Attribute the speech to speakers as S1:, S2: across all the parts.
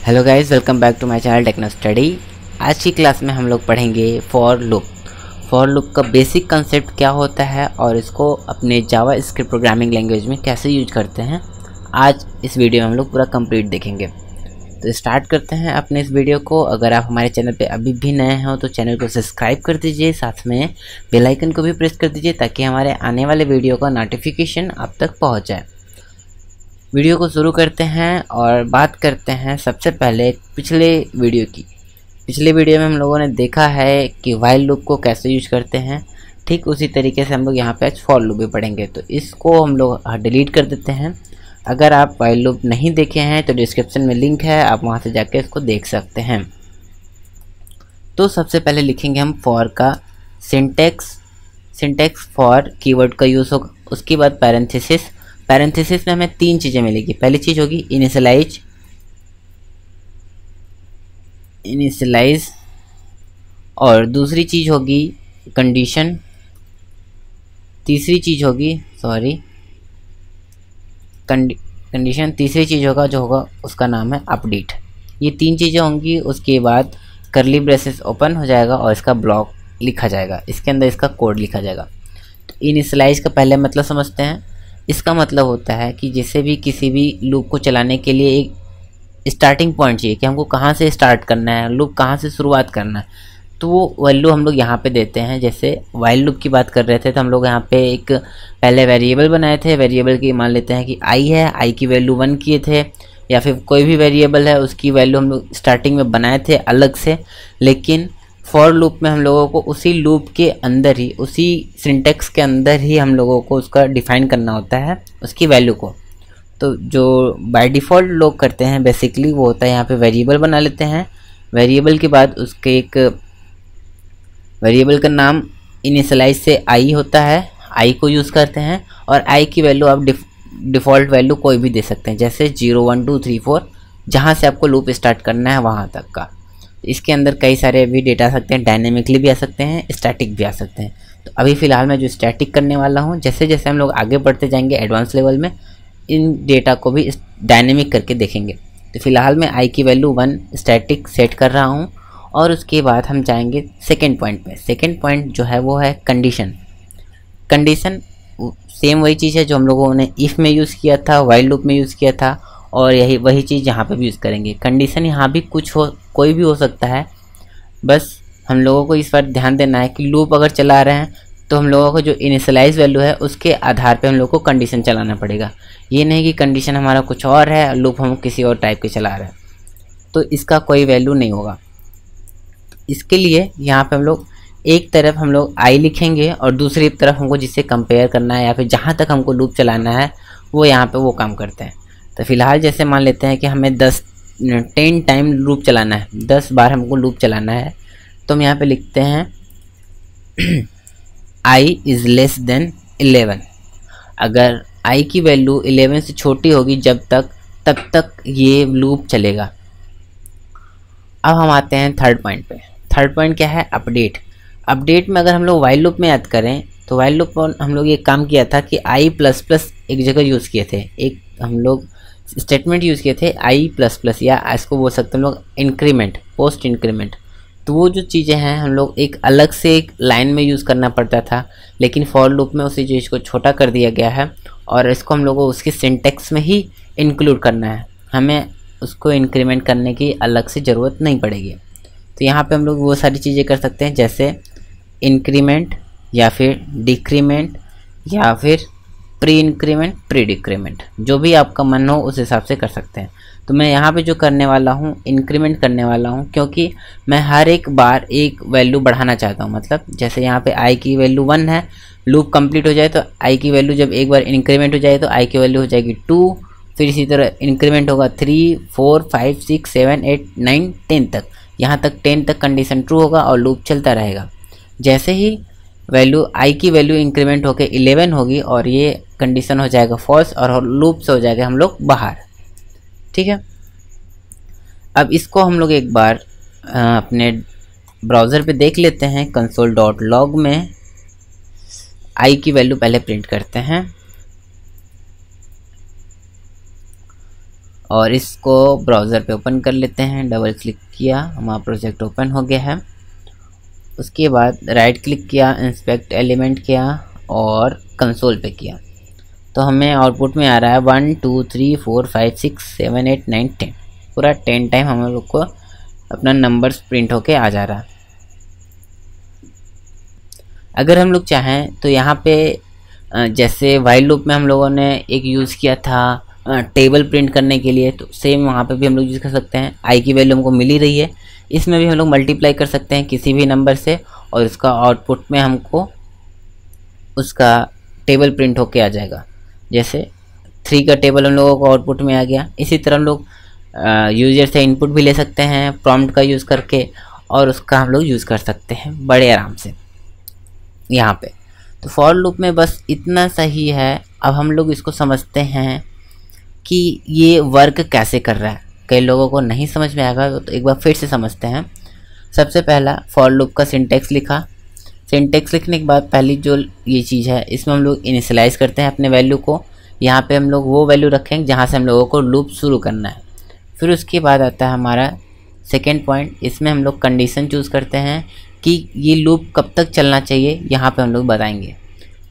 S1: Hello guys, welcome back to my channel techno study. आज की class में हम लोग पढ़ेंगे फॉर लूप। फॉर लूप का बेसिक कंसेप्ट क्या होता है और इसको अपने जावा स्क्रिप्ट प्रोग्रामिंग लैंग्वेज में कैसे यूज करते हैं, आज इस वीडियो में हम लोग पूरा कंप्लीट देखेंगे। तो स्टार्ट करते हैं अपने इस वीडियो को। अगर आप हमारे चैनल पे अभी भी नए हो तो चैनल को सब्सक्राइब कर दीजिए, साथ में बेल आइकन को भी प्रेस कर दीजिए ताकि हमारे आने वाले वीडियो का नोटिफिकेशन आप तक पहुँच जाए। वीडियो को शुरू करते हैं और बात करते हैं सबसे पहले पिछले वीडियो की। पिछले वीडियो में हम लोगों ने देखा है कि वाइल लूप को कैसे यूज करते हैं, ठीक उसी तरीके से हम लोग यहाँ पे आज फॉर लूप भी पढ़ेंगे। तो इसको हम लोग डिलीट कर देते हैं। अगर आप वाइल लूप नहीं देखे हैं तो डिस्क्रिप्शन में लिंक है, आप वहाँ से जाके इसको देख सकते हैं। तो सबसे पहले लिखेंगे हम फॉर का सिंटेक्स फॉर कीवर्ड का यूज़ होगा। उसके बाद पैरेंथेसिस में हमें तीन चीज़ें मिलेगी। पहली चीज़ होगी इनिशियलाइज और दूसरी चीज़ होगी कंडीशन, तीसरी चीज़ होगी कंडीशन, तीसरी चीज़ होगा जो होगा उसका नाम है अपडेट। ये तीन चीज़ें होंगी। उसके बाद करली ब्रेसेस ओपन हो जाएगा और इसका ब्लॉक लिखा जाएगा, इसके अंदर इसका कोड लिखा जाएगा। तो इनिशियलाइज का पहले मतलब समझते हैं। इसका मतलब होता है कि जैसे भी किसी भी लूप को चलाने के लिए एक स्टार्टिंग पॉइंट चाहिए कि हमको कहाँ से स्टार्ट करना है, लूप कहाँ से शुरुआत करना है, तो वो वैल्यू हम लोग यहाँ पे देते हैं। जैसे वाइल लूप की बात कर रहे थे तो हम लोग यहाँ पे एक पहले वेरिएबल बनाए थे। वेरिएबल की मान लेते हैं कि आई है, आई की वैल्यू 1 किए थे, या फिर कोई भी वेरिएबल है उसकी वैल्यू हम लोग स्टार्टिंग में बनाए थे अलग से। लेकिन फॉर लूप में हम लोगों को उसी लूप के अंदर ही, उसी सिंटेक्स के अंदर ही हम लोगों को उसका डिफाइन करना होता है उसकी वैल्यू को। तो जो बाय डिफ़ॉल्ट लोग करते हैं बेसिकली वो होता है यहाँ पे वेरिएबल बना लेते हैं। वेरिएबल के बाद उसके एक वेरिएबल का नाम इनिशियलाइज से आई होता है, आई को यूज़ करते हैं। और आई की वैल्यू आप डिफ़ॉल्ट वैल्यू कोई भी दे सकते हैं, जैसे 0 1 2 3 4 जहाँ से आपको लूप स्टार्ट करना है वहाँ तक का। इसके अंदर कई सारे भी डेटा आ सकते हैं, डायनेमिकली भी आ सकते हैं, स्टैटिक भी आ सकते हैं। तो अभी फ़िलहाल मैं जो स्टैटिक करने वाला हूँ, जैसे जैसे हम लोग आगे बढ़ते जाएंगे एडवांस लेवल में इन डेटा को भी डायनेमिक करके देखेंगे। तो फिलहाल मैं आई की वैल्यू 1 स्टैटिक सेट कर रहा हूँ। और उसके बाद हम जाएंगे सेकेंड पॉइंट पे। सेकेंड पॉइंट जो है वो है कंडीशन सेम वही चीज़ है जो हम लोगों ने इफ़ में यूज़ किया था, वाइल लूप में यूज़ किया था, और यही वही चीज़ यहाँ पे भी यूज़ करेंगे। कंडीशन यहाँ भी कोई भी हो सकता है। बस हम लोगों को इस बार ध्यान देना है कि लूप अगर चला रहे हैं तो हम लोगों को जो इनिशियलाइज वैल्यू है उसके आधार पे हम लोग को कंडीशन चलाना पड़ेगा। ये नहीं कि कंडीशन हमारा कुछ और है, लूप हम किसी और टाइप के चला रहे हैं तो इसका कोई वैल्यू नहीं होगा। इसके लिए यहाँ पे हम लोग एक तरफ हम लोग आई लिखेंगे और दूसरी तरफ हमको जिससे कंपेयर करना है या फिर जहाँ तक हमको लूप चलाना है वो यहाँ पे वो काम करते हैं। तो फिलहाल जैसे मान लेते हैं कि हमें 10 टाइम लूप चलाना है, 10 बार हमको लूप चलाना है। तो हम यहाँ पे लिखते हैं आई इज़ लेस देन 11। अगर आई की वैल्यू 11 से छोटी होगी तब तक ये लूप चलेगा। अब हम आते हैं थर्ड पॉइंट पे। थर्ड पॉइंट क्या है? अपडेट में अगर हम लोग वाइल लूप में याद करें तो वाइल लूप में हम लोग ये काम किया था कि आई प्लस प्लस एक जगह यूज़ किए थे, एक हम लोग स्टेटमेंट यूज़ किए थे आई प्लस प्लस, या इसको बोल सकते हैं हम लोग इंक्रीमेंट, पोस्ट इंक्रीमेंट। तो वो जो चीज़ें हैं हम लोग एक अलग से एक लाइन में यूज़ करना पड़ता था, लेकिन फॉर लूप में उसी चीज़ को छोटा कर दिया गया है और इसको हम लोग को उसके सिंटेक्स में ही इंक्लूड करना है। हमें उसको इंक्रीमेंट करने की अलग से ज़रूरत नहीं पड़ेगी। तो यहाँ पे हम लोग वो सारी चीज़ें कर सकते हैं जैसे इंक्रीमेंट या फिर डिक्रीमेंट या फिर प्री इंक्रीमेंट, प्री डिक्रीमेंट, जो भी आपका मन हो उस हिसाब से कर सकते हैं। तो मैं यहाँ पे जो करने वाला हूँ इंक्रीमेंट करने वाला हूँ, क्योंकि मैं हर एक बार एक वैल्यू बढ़ाना चाहता हूँ। मतलब जैसे यहाँ पे आई की वैल्यू 1 है, लूप कंप्लीट हो जाए तो आई की वैल्यू जब एक बार इंक्रीमेंट हो जाए तो आई की वैल्यू हो जाएगी 2, फिर इसी तरह इंक्रीमेंट होगा 3 4 5 6 7 8 9 10 तक। यहाँ तक 10 तक कंडीशन ट्रू होगा और लूप चलता रहेगा। जैसे ही वैल्यू आई की वैल्यू इंक्रीमेंट होकर 11 होगी और ये कंडीशन हो जाएगा फॉल्स और लूप से हो जाएगा हम लोग बाहर। ठीक है, अब इसको हम लोग एक बार अपने ब्राउज़र पे देख लेते हैं। console.log में आई की वैल्यू पहले प्रिंट करते हैं। और इसको ब्राउज़र पे ओपन कर लेते हैं। डबल क्लिक किया, हमारा प्रोजेक्ट ओपन हो गया है। उसके बाद राइट क्लिक किया, इंस्पेक्ट एलिमेंट किया और कंसोल पे किया, तो हमें आउटपुट में आ रहा है 1 2 3 4 5 6 7 8 9 10, पूरा 10 टाइम हम लोग को अपना नंबर्स प्रिंट होके आ जा रहा है। अगर हम लोग चाहें तो यहाँ पे जैसे वाइल लूप में हम लोगों ने एक यूज़ किया था टेबल प्रिंट करने के लिए, तो सेम वहाँ पे भी हम लोग यूज़ कर सकते हैं। आई की वैल्यू हमको मिल ही रही है, इसमें भी हम लोग मल्टीप्लाई कर सकते हैं किसी भी नंबर से और उसका आउटपुट में हमको उसका टेबल प्रिंट होके आ जाएगा। जैसे 3 का टेबल हम लोगों को आउटपुट में आ गया। इसी तरह हम लोग यूजर से इनपुट भी ले सकते हैं प्रॉम्प्ट का यूज़ करके, और उसका हम लोग यूज़ कर सकते हैं बड़े आराम से यहाँ पे। तो फॉर लूप में बस इतना सही है। अब हम लोग इसको समझते हैं कि ये वर्क कैसे कर रहा है। कई लोगों को नहीं समझ में आएगा तो एक बार फिर से समझते हैं। सबसे पहला फॉर लूप का सिंटेक्स लिखा। सिंटेक्स लिखने के बाद पहली जो ये चीज़ है, इसमें हम लोग इनिशियलाइज़ करते हैं अपने वैल्यू को। यहाँ पे हम लोग वो वैल्यू रखेंगे जहाँ से हम लोगों को लूप शुरू करना है। फिर उसके बाद आता है हमारा सेकेंड पॉइंट, इसमें हम लोग कंडीशन चूज़ करते हैं कि ये लूप कब तक चलना चाहिए, यहाँ पे हम लोग बताएंगे।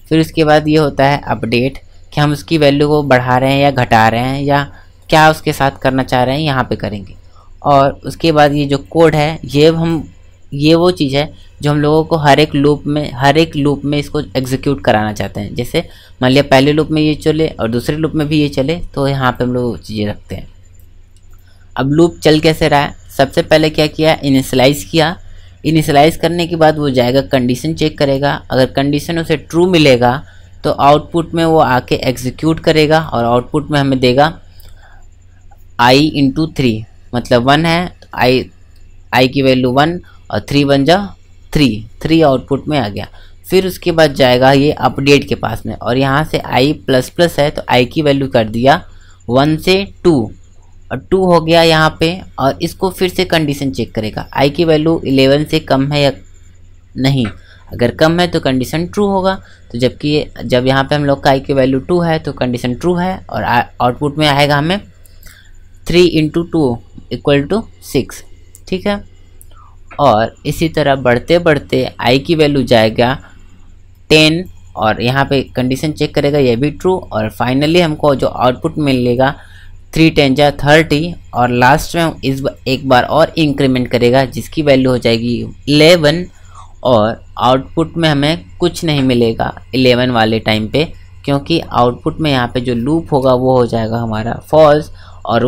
S1: फिर उसके बाद ये होता है अपडेट, कि हम उसकी वैल्यू को बढ़ा रहे हैं या घटा रहे हैं या क्या उसके साथ करना चाह रहे हैं, यहाँ पे करेंगे। और उसके बाद ये जो कोड है, ये वो चीज़ है जो हम लोगों को हर एक लूप में इसको एग्जीक्यूट कराना चाहते हैं। जैसे मान लिया पहले लूप में ये चले और दूसरे लूप में भी ये चले, तो यहाँ पे हम लोग चीज़ें रखते हैं। अब लूप चल कैसे रहा है, सबसे पहले क्या किया, इनिशियलाइज़ किया। इनिशियलाइज़ करने के बाद वो जाएगा कंडीशन चेक करेगा। अगर कंडीशन उसे ट्रू मिलेगा तो आउटपुट में वो आके एग्जीक्यूट करेगा और आउटपुट में हमें देगा i × 3, मतलब 1 है, i की वैल्यू 1 और 3 बन जा 3 आउटपुट में आ गया। फिर उसके बाद जाएगा ये अपडेट के पास में, और यहाँ से i++ है तो i की वैल्यू कर दिया 1 से 2 और 2 हो गया यहाँ पे। और इसको फिर से कंडीशन चेक करेगा, i की वैल्यू 11 से कम है या नहीं। अगर कम है तो कंडीशन ट्रू होगा, तो जब यहाँ पे हम लोग का i की वैल्यू 2 है तो कंडीशन ट्रू है और आउटपुट में आएगा हमें 3 × 2 = 6, ठीक है। और इसी तरह बढ़ते बढ़ते i की वैल्यू जाएगा 10 और यहाँ पे कंडीशन चेक करेगा, ये भी ट्रू। और फाइनली हमको जो आउटपुट मिलेगा 3 × 10 = 30, और लास्ट में एक बार और इंक्रीमेंट करेगा जिसकी वैल्यू हो जाएगी 11, और आउटपुट में हमें कुछ नहीं मिलेगा 11 वाले टाइम पे, क्योंकि आउटपुट में यहाँ पे जो लूप होगा वो हो जाएगा हमारा फॉल्स, और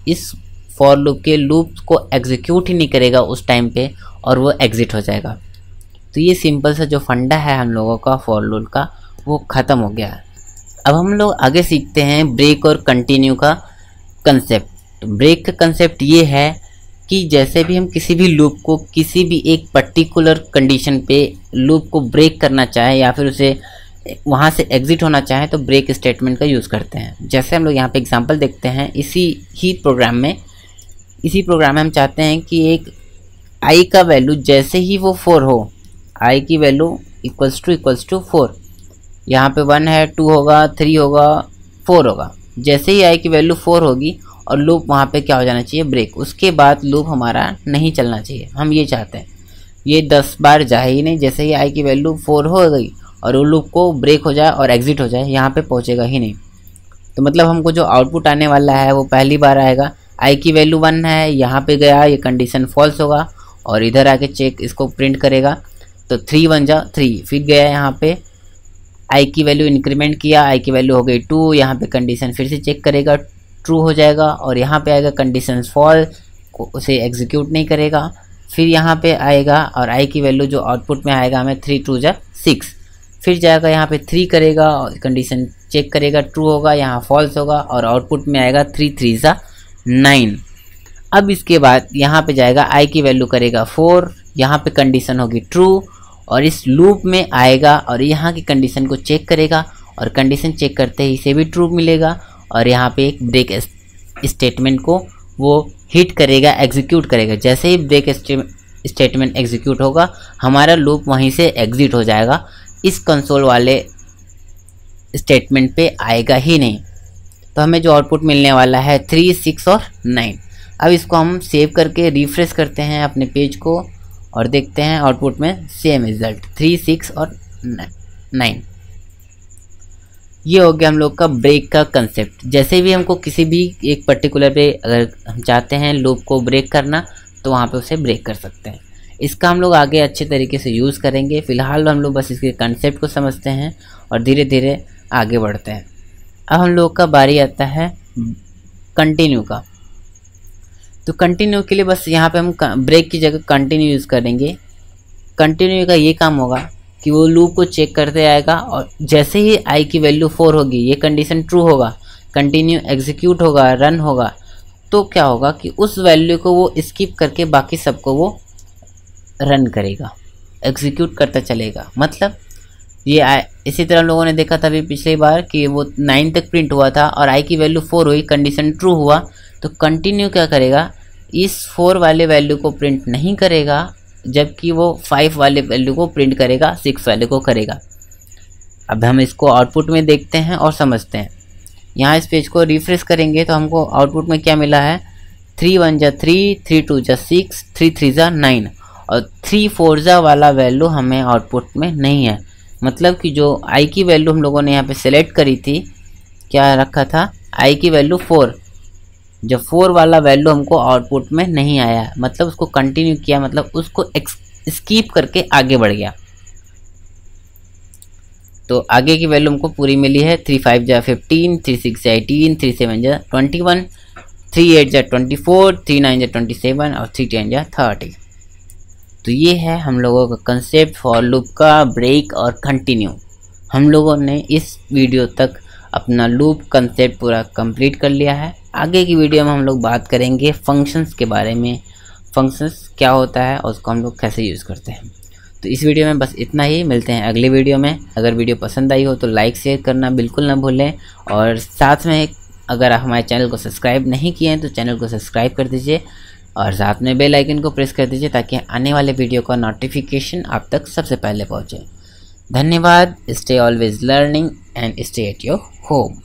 S1: इस फॉर लूप के लूप को एग्जीक्यूट ही नहीं करेगा उस टाइम पे और वो एग्जिट हो जाएगा। तो ये सिंपल सा जो फंडा है हम लोगों का फॉर लूप का, वो ख़त्म हो गया है। अब हम लोग आगे सीखते हैं ब्रेक और कंटिन्यू का कंसेप्ट। ब्रेक का कंसेप्ट ये है कि जैसे भी हम किसी भी लूप को किसी भी एक पर्टिकुलर कंडीशन पे लूप को ब्रेक करना चाहे या फिर उसे वहाँ से एग्जिट होना चाहे, तो ब्रेक स्टेटमेंट का यूज़ करते हैं। जैसे हम लोग यहाँ पे एग्जांपल देखते हैं, इसी प्रोग्राम में हम चाहते हैं कि एक i का वैल्यू जैसे ही वो 4 हो, i की वैल्यू इक्वल्स टू 4, यहाँ पे 1 है, 2 होगा, 3 होगा, 4 होगा। जैसे ही i की वैल्यू 4 होगी और लूप वहाँ पे क्या हो जाना चाहिए, ब्रेक। उसके बाद लूप हमारा नहीं चलना चाहिए, हम ये चाहते हैं। ये 10 बार जाए ही नहीं, जैसे ही i की वैल्यू 4 हो गई और वो लूप को ब्रेक हो जाए और एग्जिट हो जाए, यहाँ पे पहुँचेगा ही नहीं। तो मतलब हमको जो आउटपुट आने वाला है वो पहली बार आएगा, i की वैल्यू 1 है, यहाँ पे गया, ये कंडीशन फॉल्स होगा और इधर आके चेक इसको प्रिंट करेगा, तो 3 बन जा 3। फिर गया यहाँ पे i की वैल्यू इंक्रीमेंट किया, i की वैल्यू हो गई 2, यहाँ पे कंडीशन फिर से चेक करेगा, ट्रू हो जाएगा, और यहाँ पे आएगा कंडीशन फॉल्स, उसे एग्जीक्यूट नहीं करेगा। फिर यहाँ पे आएगा और i की वैल्यू जो आउटपुट में आएगा हमें 3 × 2 = 6। फिर जाएगा यहाँ पे 3 करेगा और कंडीशन चेक करेगा, ट्रू होगा, यहाँ फॉल्स होगा और आउटपुट में आएगा 3 × 3 = 9। अब इसके बाद यहाँ पे जाएगा, i की वैल्यू करेगा 4, यहाँ पे कंडीशन होगी ट्रू, और इस लूप में आएगा और यहाँ की कंडीशन को चेक करेगा और कंडीशन चेक करते ही इसे भी ट्रू मिलेगा, और यहाँ पे एक ब्रेक स्टेटमेंट को वो हिट करेगा, एग्जीक्यूट करेगा। जैसे ही ब्रेक स्टेटमेंट एग्जीक्यूट होगा, हमारा लूप वहीं से एग्जिट हो जाएगा, इस कंसोल वाले स्टेटमेंट पे आएगा ही नहीं। तो हमें जो आउटपुट मिलने वाला है 3, 6 और 9। अब इसको हम सेव करके रिफ्रेश करते हैं अपने पेज को और देखते हैं आउटपुट में सेम रिजल्ट 3, 6 और 9। ये हो गया हम लोग का ब्रेक का कंसेप्ट। जैसे भी हमको किसी भी एक पर्टिकुलर पे अगर हम चाहते हैं लूप को ब्रेक करना तो वहाँ पे उसे ब्रेक कर सकते हैं। इसका हम लोग आगे अच्छे तरीके से यूज़ करेंगे। फ़िलहाल हम लोग बस इसके कंसेप्ट को समझते हैं और धीरे धीरे आगे बढ़ते हैं। अब हम लोग का बारी आता है कंटिन्यू का। तो कंटिन्यू के लिए बस यहाँ पे हम ब्रेक की जगह कंटिन्यू यूज़ करेंगे। कंटिन्यू का ये काम होगा कि वो लूप को चेक करते आएगा और जैसे ही आई की वैल्यू 4 होगी, ये कंडीशन ट्रू होगा, कंटिन्यू एग्जीक्यूट होगा, रन होगा, तो क्या होगा कि उस वैल्यू को वो स्किप करके बाकी सबको वो रन करेगा, एग्जीक्यूट करता चलेगा। मतलब ये इसी तरह हम लोगों ने देखा था अभी पिछली बार कि वो 9 तक प्रिंट हुआ था और आई की वैल्यू 4 हुई, कंडीशन ट्रू हुआ, तो कंटिन्यू क्या करेगा, इस 4 वाले वैल्यू को प्रिंट नहीं करेगा, जबकि वो 5 वाले वैल्यू को प्रिंट करेगा, 6 वाले को करेगा। अब हम इसको आउटपुट में देखते हैं और समझते हैं। यहाँ इस पेज को रिफ्रेश करेंगे तो हमको आउटपुट में क्या मिला है, 3 1 जा 3, 3 2 जा 6, 3 3 जा 9 और 3 4 जा वाला वैल्यू हमें आउटपुट में नहीं है। मतलब कि जो आई की वैल्यू हम लोगों ने यहाँ पे सेलेक्ट करी थी, क्या रखा था, आई की वैल्यू 4, जब 4 वाला वैल्यू हमको आउटपुट में नहीं आया, मतलब उसको कंटिन्यू किया, मतलब उसको स्कीप करके आगे बढ़ गया। तो आगे की वैल्यू हमको पूरी मिली है, 3 5 जा 15, 3 6 जा 18, 3 7 जा 21, 3 8 जा 24, 3 9 जा 27 और 3 10 जा 30। तो ये है हम लोगों का कंसेप्ट फॉर लूप का, ब्रेक और कंटिन्यू। हम लोगों ने इस वीडियो तक अपना लूप कंसेप्ट पूरा कंप्लीट कर लिया है। आगे की वीडियो में हम लोग बात करेंगे फंक्शंस के बारे में, फंक्शंस क्या होता है और उसको हम लोग कैसे यूज़ करते हैं। तो इस वीडियो में बस इतना ही, मिलते हैं अगले वीडियो में। अगर वीडियो पसंद आई हो तो लाइक शेयर करना बिल्कुल ना भूलें और साथ में अगर आप हमारे चैनल को सब्सक्राइब नहीं किए हैं तो चैनल को सब्सक्राइब कर दीजिए और साथ में बेल आइकन को प्रेस कर दीजिए ताकि आने वाले वीडियो का नोटिफिकेशन आप तक सबसे पहले पहुंचे। धन्यवाद। Stay always learning and stay at your home.